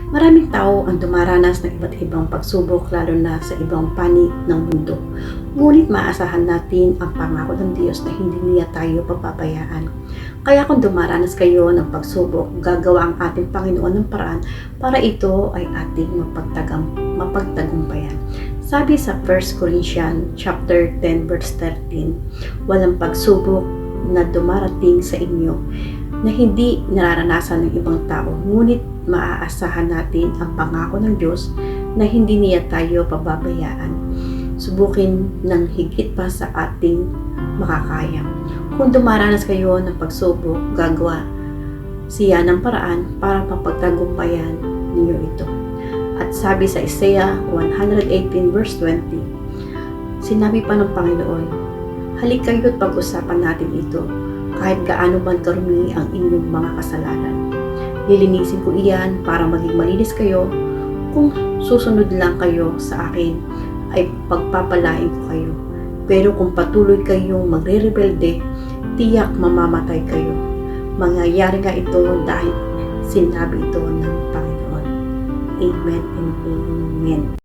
Maraming tao ang dumaranas ng iba't ibang pagsubok lalo na sa ibang panig ng mundo. Ngunit maasahan natin ang pangako ng Diyos na hindi niya tayo papabayaan. Kaya kung dumaranas kayo ng pagsubok, gagawa ang ating Panginoon ng paraan para ito ay ating mapagtagumpayan. Sabi sa 1 Corinthians chapter 10 verse 13, walang pagsubok na dumarating sa inyo na hindi nararanasan ng ibang tao, ngunit maaasahan natin ang pangako ng Diyos na hindi niya tayo pababayaan. Subukin ng higit pa sa ating makakaya. Kung dumaranas kayo ng pagsubok, gagawa siya ng paraan para mapagtagumpayan ninyo ito. At sabi sa Isaiah 118 verse 20, sinabi pa ng Panginoon, halik kayo at pag-usapan natin ito, kahit gaano man karumi ang inyong mga kasalanan. Lilinisin ko iyan para maging malinis kayo. Kung susunod lang kayo sa akin, ay pagpapalain ko kayo. Pero kung patuloy kayong magre-rebelde, tiyak mamamatay kayo. Mangyayari nga ito dahil sinabi ito ng Panginoon. Amen and Amen.